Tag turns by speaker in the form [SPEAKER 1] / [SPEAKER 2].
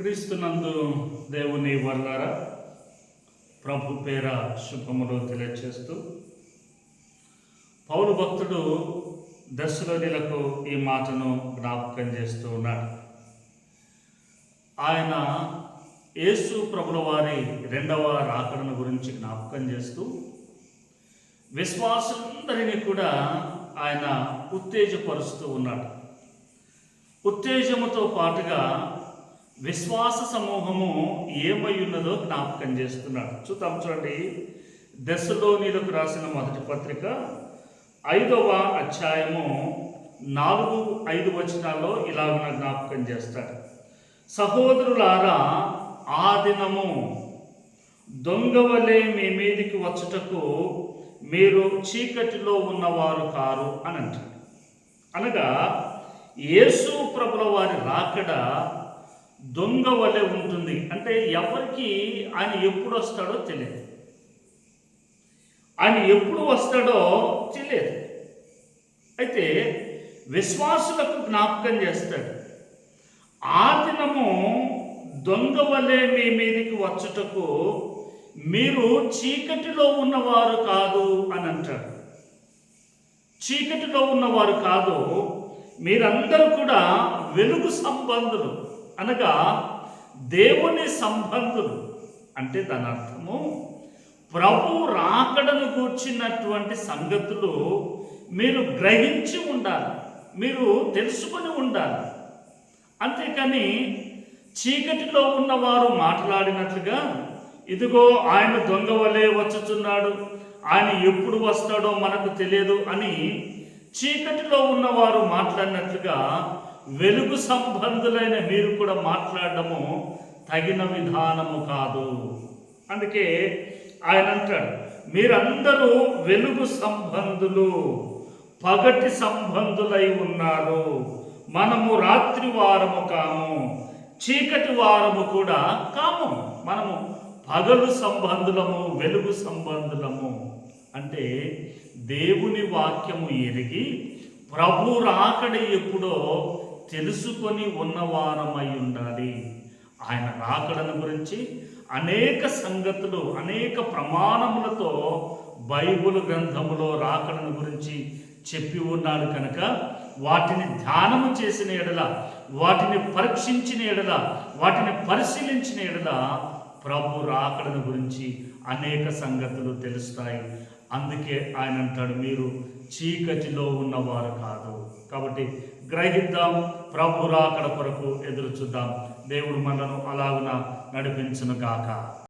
[SPEAKER 1] క్రీస్తునందు దేవుని వర్లారా, ప్రభు పేర శుభములు తెలియచేస్తూ పౌలు భక్తుడు దశలోనిలకు ఈ మాటను జ్ఞాపకం చేస్తూ ఉన్నాడు. ఆయన యేసు ప్రభుల వారి రెండవ రాకడను గురించి జ్ఞాపకం చేస్తూ విశ్వాసులందరినీ కూడా ఆయన ఉత్తేజపరుస్తూ ఉన్నాడు. ఉత్తేజముతో పాటుగా విశ్వాస సమూహము ఏమై ఉన్నదో జ్ఞాపకం చేస్తున్నాడు. చూడండి, దశలోనిలకు రాసిన మొదటి పత్రిక 5వ అధ్యాయము 4-5 వచనాల్లో ఇలాగ జ్ఞాపకం చేస్తాడు. సహోదరులారా, ఆ దినము దొంగవలే మీ మీదికి వచ్చుటకు మీరు చీకటిలో ఉన్నవారు కారు అని అంటాడు. అనగా యేసు ప్రభుల వారి రాకడ దొంగ వలె ఉంటుంది. అంటే ఎవరికి ఆయన ఎప్పుడు వస్తాడో తెలియదు, ఆయన ఎప్పుడు వస్తాడో తెలియదు. అయితే విశ్వాసులకు జ్ఞాపకం చేస్తాడు, ఆ దినము దొంగ వలె మీ మీదికి వచ్చుటకు మీరు చీకటిలో ఉన్నవారు కాదు అని అంటాడు. చీకటిలో ఉన్నవారు కాదు, మీరందరూ కూడా వెలుగు సంబంధులు, అనగా దేవుని సంబంధులు. అంటే దాని అర్థము ప్రభు రాకడను కూర్చున్నటువంటి సంగతులు మీరు గ్రహించి ఉండాలి, మీరు తెలుసుకొని ఉండాలి. అంతేకాని చీకటిలో ఉన్నవారు మాట్లాడినట్లుగా ఇదిగో ఆయన దొంగ వలె వచ్చుచున్నాడు, ఆయన ఎప్పుడు వస్తాడో మనకు తెలియదు అని చీకటిలో ఉన్నవారు మాట్లాడినట్లుగా వెలుగు సంబంధులైన మీరు కూడా మాట్లాడడము తగిన విధానము కాదు. అందుకే ఆయన అంటాడు, మీరందరూ వెలుగు సంబంధులు, పగటి సంబంధులై ఉన్నారు. మనము రాత్రి వారము కాము, చీకటి వారము కూడా కాము. మనము పగలు సంబంధులము, వెలుగు సంబంధులము. అంటే దేవుని వాక్యము ఎరిగి ప్రభు రాకడ ఎప్పుడో తెలుసుకొని ఉన్నవారమై ఉండాలి. ఆయన రాకడను గురించి అనేక సంగతులు, అనేక ప్రమాణములతో బైబిల్ గ్రంథములో రాకడను గురించి చెప్పి ఉన్నాడు కనుక వాటిని ధ్యానము చేసిన ఎడల, వాటిని పరీక్షించిన ఎడల, వాటిని పరిశీలించిన ఎడల ప్రభు రాకడను గురించి అనేక సంగతులు తెలుస్తాయి. అందుకే ఆయన అంటాడు, మీరు చీకటిలో ఉన్నవారు కాదు. కాబట్టి గ్రహిద్దాం, ప్రభు రాకడ కొరకు ఎదురు చూద్దాం. దేవుడు మనను అలాగున నడిపించును గాక.